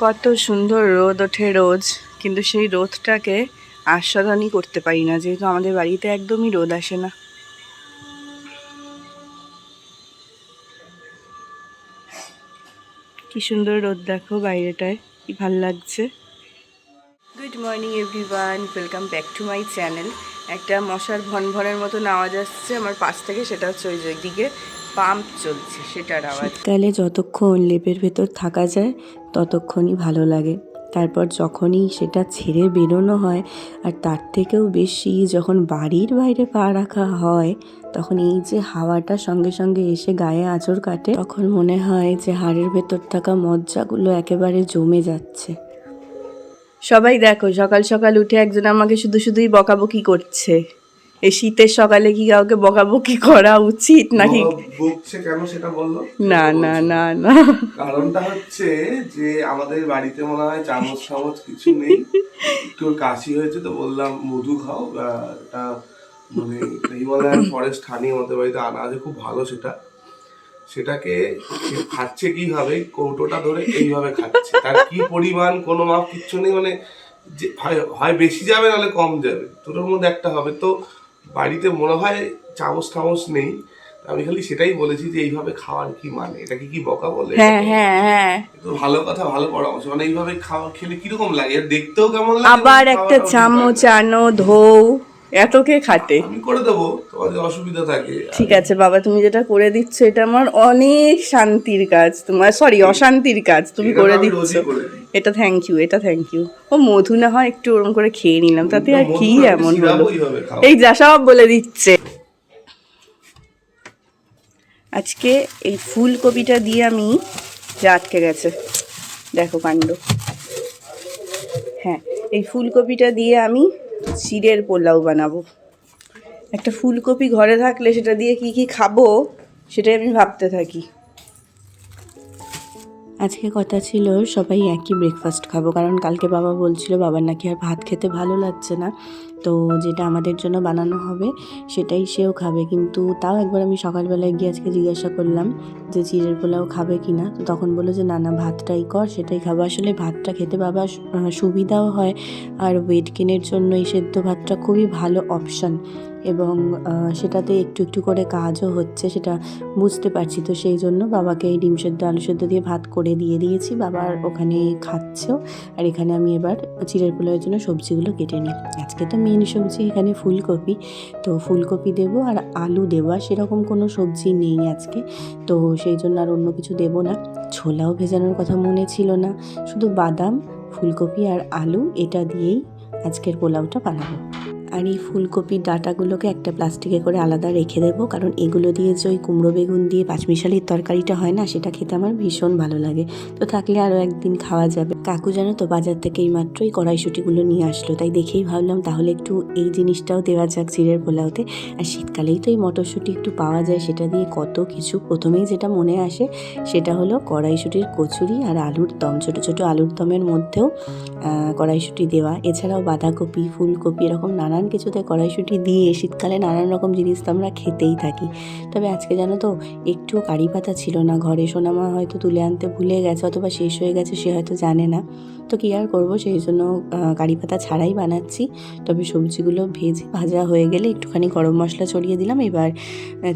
কত সুন্দর রোদ ওঠে রোজ, কিন্তু সেই রোদটাকে আস্বাদনই করতে পারি না, যেহেতু আমাদের বাড়িতে একদমই রোদ আসে না। কি সুন্দর রোদ দেখো বাইরেটায়, কি ভাল লাগছে। Good morning everyone, welcome back to my channel. একটা মশার ভনভনের মতন আওয়াজ আসছে আমার পাশ থেকে, সেটা হচ্ছে ওই দিকে পাম্প চলছে সেটার আওয়াজ। শীতকালে যতক্ষণ লেপের ভেতর থাকা যায় ততক্ষণই ভালো লাগে, তারপর যখনই সেটা ছেড়ে বেরোনো হয় আর তার থেকেও বেশি যখন বাড়ির বাইরে পা রাখা হয়, তখন এই যে হাওয়াটা সঙ্গে সঙ্গে এসে গায়ে আঁচড় কাটে, তখন মনে হয় যে হাড়ের ভেতর থাকা মজ্জাগুলো একেবারে জমে যাচ্ছে। সবাই দেখো, সকাল সকাল উঠে একজন আমাকে শুধু শুধুই বকাবকি করছে। এই শীতের সকালে কি কাউকে বকাবকি করা উচিত নাকি? বকছে কেন সেটা বললো? না না না না, কারণটা হচ্ছে যে আমাদের বাড়িতে মনে হয় চামচ টামচ কিছু নেই, একটু কাশি হয়েছে তো বললাম মধু খাও। এটা মানে হিমালয়ান ফরেস্ট হানি আমাদের বাড়িতে আনা আছে, খুব ভালো সেটা। সেটাকে খাচ্ছে কিভাবে, কৌটোটা ধরে এইভাবে খাচ্ছে, তার কি পরিমাণ কোনো মাপ কিচ্ছু নেই, মানে যে হয় বেশি যাবে নাহলে কম যাবে, দুটোর মধ্যে একটা হবে। তো বাড়িতে মনে হয় চামচ টামচ নেই, আমি খালি সেটাই বলেছি যে এইভাবে খাওয়ার কি মানে, এটাকে কি বকা বলে? হ্যাঁ হ্যাঁ হ্যাঁ, তো ভালো কথা, ভালো পরামর্শ। মানে এইভাবে খাওয়া খেলে কিরকম লাগে, আর দেখতেও কেমন লাগে, আবার একটা খাওয়াটাও ঠিক হয় চামচ না। আনো ধোও, এত কে খাটে? আমি করে দেবো, তোমার যদি অসুবিধা থাকে। ঠিক আছে বাবা, তুমি যেটা করে দিচ্ছ এটা আমার অনেক শান্তির কাজ, তোমার সরি অশান্তির কাজ তুমি এটা তো করে আমি দিচ্ছ। রোজই করে দিই। এটা থ্যাংক ইউ, এটা থ্যাংক ইউ। ও মধু না হয় একটু ওরম করে খেয়ে নিলাম, তাতে আর কি মধু আমি এমন হলো? সিরাপও এইভাবে খাও। এই যা সব বলে দিচ্ছে। আজকে এই ফুলকপিটা দিয়ে আমি, যা আটকে গেছে দেখো কাণ্ড, হ্যাঁ এই ফুলকপিটা দিয়ে আমি চিড়ের পোলাও বানাবো। একটা ফুলকপি ঘরে থাকলে সেটা দিয়ে কি কি খাবো সেটাই আমি ভাবতে থাকি। আজকে কথা ছিল সবাই একই ব্রেকফাস্ট খাবো, কারণ কালকে বাবা বলছিল বাবার নাকি আর ভাত খেতে ভালো লাগছে না, তো যেটা আমাদের জন্য বানানো হবে সেটাই সেও খাবে। কিন্তু তাও একবার আমি সকালবেলায় গিয়ে আজকে জিজ্ঞাসা করলাম যে চিড়ের পোলাও খাবে কি না, তো তখন বললো যে না না ভাতটাই কর, সেটাই খাবো। আসলে ভাতটা খেতে বাবা সুবিধাও হয়, আর ওয়েট গেনের জন্য এই সেদ্ধ ভাতটা খুবই ভালো অপশান, এবং সেটাতে একটু একটু করে কাজও হচ্ছে, সেটা বুঝতে পারছি। তো সেই জন্য বাবাকে এই ডিম সেদ্ধ আলু সেদ্ধ দিয়ে ভাত করে দিয়ে দিয়েছি, বাবার ওখানে খাচ্ছেও। আর এখানে আমি এবার চিড়ের পোলাওয়ের জন্য সবজিগুলো কেটে নিই। আজকে তো মেন সবজি এখানে ফুলকপি, তো ফুলকপি দেবো আর আলু দেবো, আর সেরকম কোনো সবজি নেই আজকে, তো সেই জন্য আর অন্য কিছু দেবো না। ছোলাও ভেজানোর কথা মনে ছিল না, শুধু বাদাম, ফুলকপি আর আলু এটা দিয়েই আজকের পোলাওটা বানাবো। আর এই ফুলকপির ডাঁটাগুলোকে একটা প্লাস্টিকে করে আলাদা রেখে দেবো, কারণ এগুলো দিয়ে যে ওই কুমড়ো বেগুন দিয়ে পাঁচমিশালির তরকারিটা হয় না, সেটা খেতে আমার ভীষণ ভালো লাগে। তো থাকলে আরও একদিন খাওয়া যাবে। কাকু জানো তো বাজার থেকে এই মাত্রই কড়াইশুঁটিগুলো নিয়ে আসলো, তাই দেখেই ভাবলাম তাহলে একটু এই জিনিসটাও দেওয়া যাক চিড়ের পোলাওতে। আর শীতকালেই তো এই মটরশুঁটি একটু পাওয়া যায়, সেটা দিয়ে কত কিছু। প্রথমেই যেটা মনে আসে সেটা হলো কড়াইশুঁটির কচুরি আর আলুর দম, ছোটো ছোটো আলুর দমের মধ্যেও কড়াইশুঁটি দেওয়া। এছাড়াও বাঁধাকপি, ফুলকপি, এরকম নানান কিছুতে কড়াইশুঁটি দিয়ে শীতকালে নানান রকম জিনিস তো আমরা খেতেই থাকি। তবে আজকে জানো তো একটুও কারি পাতা ছিল না ঘরে, সোনামা হয়তো তুলে আনতে ভুলে গেছে, অথবা শেষ হয়ে গেছে, সে হয়তো জানে না। তো কী আর করবো, সেই জন্য কারি পাতা ছাড়াই বানাচ্ছি। তবে সবজিগুলো ভাজা হয়ে গেলে একটুখানি গরম মশলা ছড়িয়ে দিলাম। এবার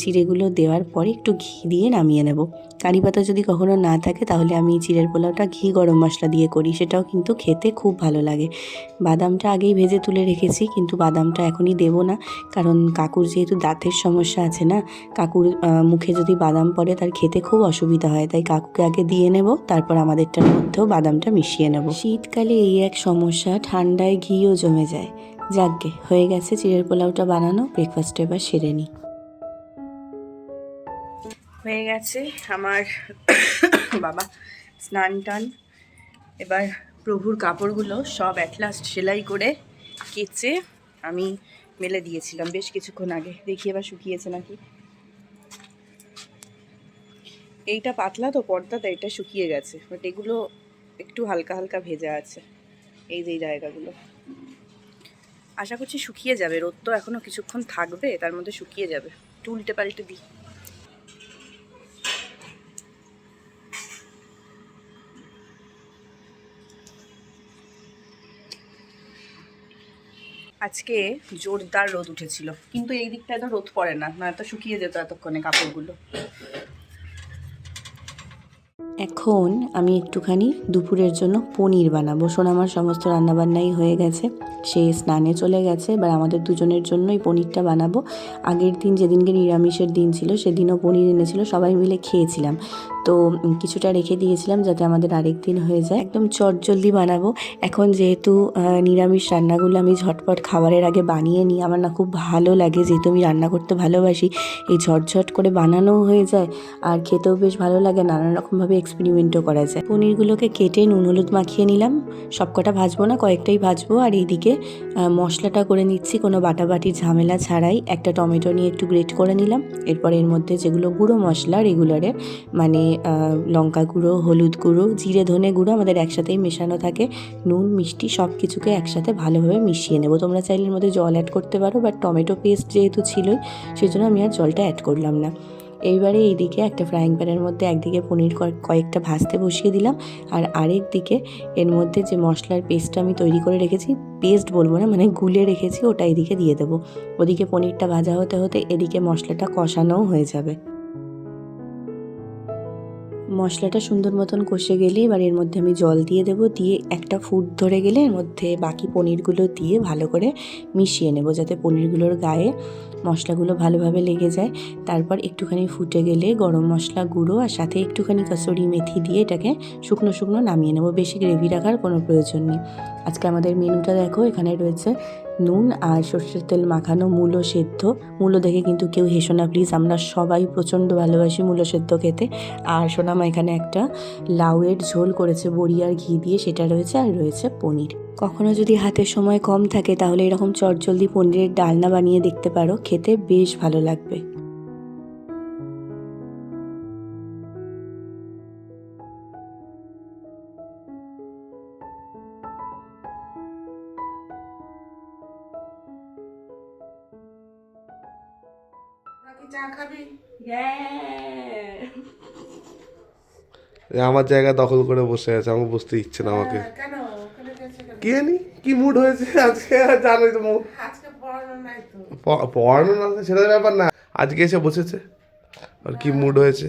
চিড়েগুলো দেওয়ার পরে একটু ঘি দিয়ে নামিয়ে নেব। কারি পাতা যদি কখনো না থাকে তাহলে আমি চিড়ের পোলাওটা ঘি গরম মশলা দিয়ে করি, সেটাও কিন্তু খেতে খুব ভালো লাগে। বাদামটা আগেই ভেজে তুলে রেখেছি, কিন্তু বাদামটা এখনই দেবো না, কারণ কাকুর যেহেতু দাঁতের সমস্যা আছে না, কাকুর মুখে যদি বাদাম পড়ে তার খেতে খুব অসুবিধা হয়, তাই কাকুকে আগে দিয়ে নেব, তারপর আমাদেরটার মধ্যেও বাদামটা মিশিয়ে নেব। শীতকালে এই এক সমস্যা, ঠান্ডায় ঘিও জমে যায়। যাকগে হয়ে গেছে চিড়ের পোলাওটা বানানো, ব্রেকফাস্ট এবার সেরে নিই। হয়ে গেছে আমার বাবা স্নান টান। এবার প্রভুর কাপড়গুলো সব অ্যাট লাস্ট সেলাই করে কেচে আমি মেলে দিয়েছিলাম বেশ কিছুক্ষণ আগে, দেখি এবার শুকিয়েছে নাকি। এইটা পাতলা তো পর্দাটা, এটা শুকিয়ে গেছে, বাট এগুলো একটু হালকা হালকা ভেজা আছে, এই যে জায়গাগুলো। আশা করছি শুকিয়ে যাবে, রোদ তো এখনও কিছুক্ষণ থাকবে, তার মধ্যে শুকিয়ে যাবে। একটু উল্টে পাল্টে দিই। আজকে জোরদার রোদ উঠেছিল, কিন্তু এই দিকটায় তো রোদ পড়ে না, তো শুকিয়ে যেত এতক্ষণে কাপড়গুলো। এখন আমি একটুখানি দুপুরের জন্য পনির বানাবো। সোনামার সমস্ত রান্নাবান্নাই হয়ে গেছে, সে স্নানে চলে গেছে, এবার আমাদের দুজনের জন্যই পনিরটা বানাবো। আগের দিন যেদিনকে নিরামিষের দিন ছিল সেদিনও পনির এনেছিল, সবাই মিলে খেয়েছিলাম, তো কিছুটা রেখে দিয়েছিলাম যাতে আমাদের আরেক দিন হয়ে যায়। একদম চটজলদি বানাবো। এখন যেহেতু নিরামিষ রান্নাগুলো আমি ঝটপট খাবারের আগে বানিয়ে নিই, আমার না খুব ভালো লাগে, যেহেতু আমি রান্না করতে ভালোবাসি, এই ঝটঝট করে বানানোও হয়ে যায় আর খেতেও বেশ ভালো লাগে, নানান রকমভাবে এক্সপেরিমেন্টও করা যায়। পনিরগুলোকে কেটে নুন হলুদ মাখিয়ে নিলাম, সবকটা ভাজবো না, কয়েকটাই ভাজবো। আর এইদিকে মশলাটা করে নিচ্ছি কোনো বাটাবাটির ঝামেলা ছাড়াই। একটা টমেটো নিয়ে একটু গ্রেট করে নিলাম, এরপর এর মধ্যে যেগুলো গুঁড়ো মশলা রেগুলারের, মানে লঙ্কা গুঁড়ো, হলুদ গুঁড়ো, জিরে ধনে গুঁড়ো আমাদের একসাথেই মেশানো থাকে, নুন মিষ্টি সব কিছুকে একসাথে ভালোভাবে মিশিয়ে নেব। তোমরা চাইলে এর মধ্যে জল অ্যাড করতে পারো, বাট টমেটো পেস্ট যেহেতু ছিলই সেই জন্য আমি আর জলটা অ্যাড করলাম না। এইবারে এইদিকে একটা ফ্রাইং প্যানের মধ্যে একদিকে পনির কয়েকটা ভাজতে বসিয়ে দিলাম, আর আরেক দিকে এর মধ্যে যে মশলার পেস্টটা আমি তৈরি করে রেখেছি, পেস্ট বলবো না, মানে গুলে রেখেছি, ওটা এদিকে দিয়ে দেবো। ওদিকে পনিরটা ভাজা হতে হতে এদিকে মশলাটা কষানোও হয়ে যাবে। মশলাটা সুন্দর মতন কষে গেলে এবার এর মধ্যে আমি জল দিয়ে দেবো, দিয়ে একটা ফুট ধরে গেলে এর মধ্যে বাকি পনিরগুলো দিয়ে ভালো করে মিশিয়ে নেব, যাতে পনিরগুলোর গায়ে মশলাগুলো ভালোভাবে লেগে যায়। তারপর একটুখানি ফুটে গেলে গরম মশলা গুঁড়ো আর সাথে একটুখানি কসুরি মেথি দিয়ে এটাকে শুকনো শুকনো নামিয়ে নেব, বেশি গ্রেভি রাখার কোনো প্রয়োজন নেই। আজকে আমাদের মেনুটা দেখো, এখানে রয়েছে নুন আর সর্ষের তেল মাখানো মূলো সেদ্ধ। মূলো দেখে কিন্তু কেউ হেসো না প্লিজ, আমরা সবাই প্রচণ্ড ভালোবাসি মূলো সেদ্ধ খেতে। আর সোনামা এখানে একটা লাউয়ের ঝোল করেছে বড়ি আর ঘি দিয়ে, সেটা রয়েছে, আর রয়েছে পনির। কখনো যদি হাতে সময় কম থাকে তাহলে এরকম চটজলদি পনিরের ডালনা বানিয়ে দেখতে পারো, খেতে বেশ ভালো লাগবে। চা খাবি? আমার জায়গা দখল করে বসে আছে, আমাকে বসতে ইচ্ছে না আমাকে। কেন ওখানে গেছে কেন? কি জানি কি মুড হয়েছে আজকে, জানোই তো মুড। আজকে পড়ানো নাই তো। পড়ানো না সেটা ব্যাপার না, আজকে এসে বসেছে, আর কি মুড হয়েছে।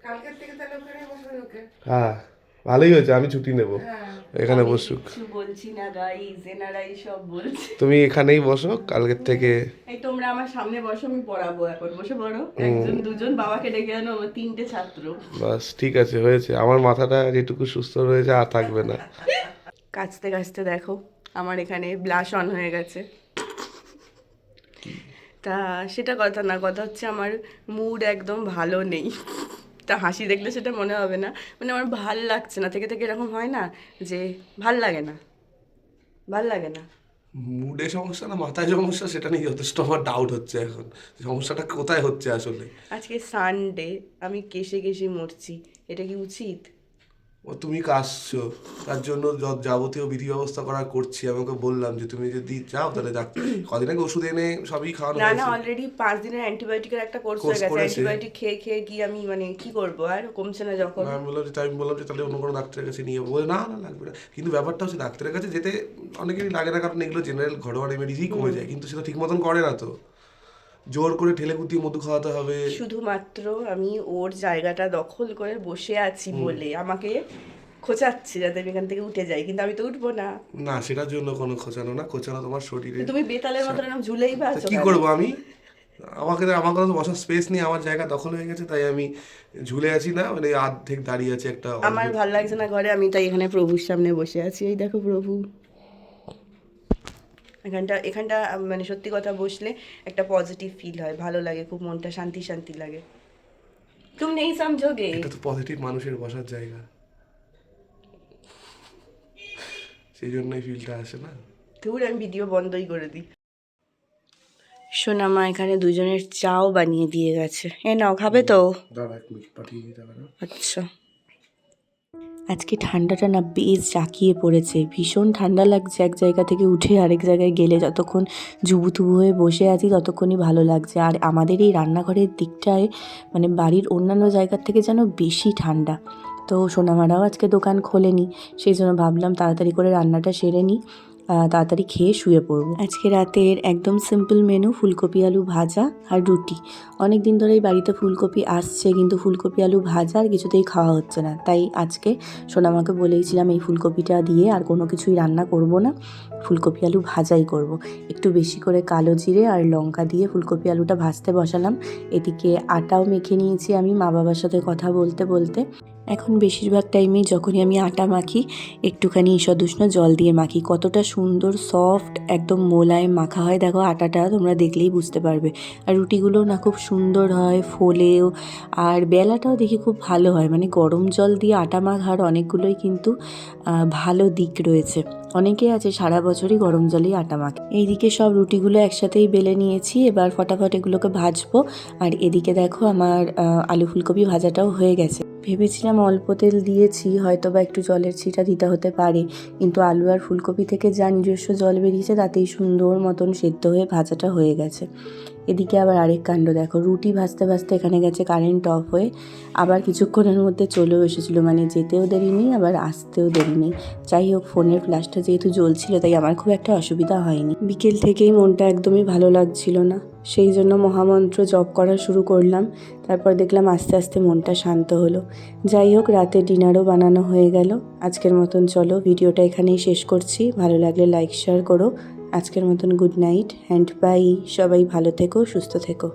কালকের থেকে তাহলে ওখানে বসবে ওকে। হ্যাঁ ভালোই হয়েছে, আমি ছুটি নেব, এখানে বসুক। কিছু বলছি না গাইস, এনারাই সব বলছে। তুমি এখানেই বসো কালকের থেকে। এই তোমরা আমার সামনে বসো, আমি পড়াবো, এখন বসে পড়ো, একজন দুজন বাবাকে ডেকে আনো, আমার 3টে ছাত্র। বাস ঠিক আছে, হয়েছে, আমার মাথাটা যেটুকু সুস্থ রয়েছে আর থাকবে না। কাচতে কাচতে দেখো আমার এখানে ব্লাশ অন হয়ে গেছে। তা সেটা কথা না, কথা হচ্ছে আমার মুড একদম ভালো নেই। তা হাসি দেখলে সেটা মনে হবে না, মানে আমার ভাল লাগছে না, থেকে থেকে এরকম হয় না যে ভাল লাগে না, ভাল লাগে না। মুডে সমস্যা না মাথায় সমস্যা, সেটা নিয়ে যথেষ্ট আমার ডাউট হচ্ছে এখন, সমস্যাটা কোথায় হচ্ছে আসলে। আজকে সানডে, আমি কেসে কেসে মরছি, এটা কি উচিত? ও তুমি কাশছো, তার জন্য যাবতীয় বিধি ব্যবস্থা করা করছি। আমি ওকে বললাম যে তুমি যদি যাও তাহলে কদিন আগে ওষুধ এনে সবই খাওয়ানো না না, হয়েছে। অলরেডি 5 দিনের অ্যান্টিবায়োটিকের একটা কোর্স হয়ে গেছে, অ্যান্টিবায়োটিক খেয়ে খেয়ে কি আমি মানে কি করবো, আর কমছে না যখন। আমি বললাম যে তাহলে অন্য কোনো ডাক্তারের কাছে নিয়ে যাবো, বলে না না লাগবে না। কিন্তু ব্যাপারটা হচ্ছে ডাক্তারের কাছে যেতে অনেকেরই লাগে না, কারণ এগুলো জেনারেল ঘরোয়া রেমেডিসই কমে যায়, কিন্তু সেটা ঠিক মতন করে না, তো জোর করে ঠেলে কুতিয়ে মধু খাওয়াতে হবে। শুধুমাত্র আমি ওর জায়গাটা দখল করে বসে আছি বলে আমাকে খোঁচাচ্ছে যাতে আমি এখান থেকে উঠে যাই, কিন্তু আমি তো উঠবো না। না সেটার জন্য কোনো খোঁচানো না, খোঁচানো তোমার শরীরে। তুমি বেতালের মতো এরকম ঝুলেই বা আছো কি কেন? করবো আমি, আমার তো বসার স্পেস নেই, আমার জায়গা দখল হয়ে গেছে, তাই আমি ঝুলে আছি না, মানে অর্ধেক দাঁড়িয়ে আছে একটা। আমার ভাল লাগছে না ঘরে, আমি তাই এখানে প্রভুর সামনে বসে আছি, এই দেখো প্রভু। এখানটা মানে সত্যি কথা বসলে একটা পজিটিভ ফিল হয়, ভালো লাগে, খুব মনটা শান্তি শান্তি লাগে। তুমি নেই সমঝোগে? এটা তো পজিটিভ মানুষের বসার জায়গা, সেই জন্যই ফিলটা আসে না। ধুর, আমি ভিডিও বন্ধই করে দিই। সোনামা এখানে দুজনের চাও বানিয়ে দিয়ে গেছে, এ নাও, খাবে তো? দাঁড়া এক মিনিট পাঠিয়ে দিতে পারো। আচ্ছা, আজকে ঠান্ডাটা না বেশ জাঁকিয়ে পড়েছে, ভীষণ ঠান্ডা লাগছে। এক জায়গা থেকে উঠে আরেক জায়গায় গেলে যতক্ষণ জুবুথুবু হয়ে বসে আছি ততক্ষণই ভালো লাগছে। আর আমাদের এই রান্নাঘরের দিকটায় মানে বাড়ির অন্যান্য জায়গার থেকে যেন বেশি ঠান্ডা। তো সোনামারাও আজকে দোকান খোলেনি, সেই জন্য ভাবলাম তাড়াতাড়ি করে রান্নাটা সেরে নিই। তাড়াতাড়ি খেয়ে শুয়ে পড়বো। আজকে রাতের একদম সিম্পল মেনু, ফুলকপি আলু ভাজা আর রুটি। অনেক দিন ধরেই বাড়িতে ফুলকপি আসছে, কিন্তু ফুলকপি আলু ভাজা আর কিছুতেই খাওয়া হচ্ছে না। তাই আজকে সোনামাকে বলেইছিলাম এই ফুলকপিটা দিয়ে আর কোনো কিছুই রান্না করব না, ফুলকপি আলু ভাজাই করব। একটু বেশি করে কালো জিরে আর লঙ্কা দিয়ে ফুলকপি আলুটা ভাজতে বসালাম। এদিকে আটাও মেখে নিয়েছি আমি মা বাবার সাথে কথা বলতে বলতে। এখন বেশিরভাগ টাইমেই যখনই আমি আটা মাখি একটুখানি ঈষৎ উষ্ণ জল দিয়ে মাখি। কতটা সুন্দর সফট একদম মোলায়েম মাখা হয় দেখো আটাটা, তোমরা দেখলেই বুঝতে পারবে। আর রুটিগুলোও না খুব সুন্দর হয়, ফোলেও, আর বেলাটাও দেখি খুব ভালো হয়। মানে গরম জল দিয়ে আটা মাখার অনেকগুলোই কিন্তু ভালো দিক রয়েছে। অনেকেই আছে সারা বছরই গরম জলেই আটা মাখে। এইদিকে সব রুটিগুলো একসাথেই বেলে নিয়েছি, এবার ফটাফট এগুলোকে ভাজবো। আর এদিকে দেখো আমার আলু ফুলকপি ভাজাটাও হয়ে গেছে। ভেবেছিলাম অল্প তেল দিয়েছি, হয়তো বা একটু জলের ছিটা দিতে হতে পারে, কিন্তু আলু আর ফুলকপি থেকে যা নিজস্ব জল বেরিয়েছে তাতেই সুন্দর মতন সেদ্ধ হয়ে ভাজাটা হয়ে গেছে। এদিকে আবার আরেক কাণ্ড দেখো, রুটি ভাজতে ভাজতে এখানে গেছে কারেন্ট অফ হয়ে, আবার কিছুক্ষণের মধ্যে চলেও এসেছিলো। মানে যেতেও দেরি নেই আবার আসতেও দেরি নেই। যাই হোক, ফোনের ফ্ল্যাশটা যেহেতু জ্বলছিল তাই আমার খুব একটা অসুবিধা হয়নি। বিকেল থেকেই মনটা একদমই ভালো লাগছিল না, সেই জন্য মহামন্ত্র জপ করা শুরু করলাম। তারপর দেখলাম আস্তে আস্তে মনটা শান্ত হলো। যাই হোক, রাতে ডিনারও বানানো হয়ে গেল। আজকের মতন চলো ভিডিওটা এখানেই শেষ করছি। ভালো লাগলে লাইক শেয়ার করো। আজকের মতন গুড নাইট অ্যান্ড বাই। সবাই ভালো থেকো, সুস্থ থেকো।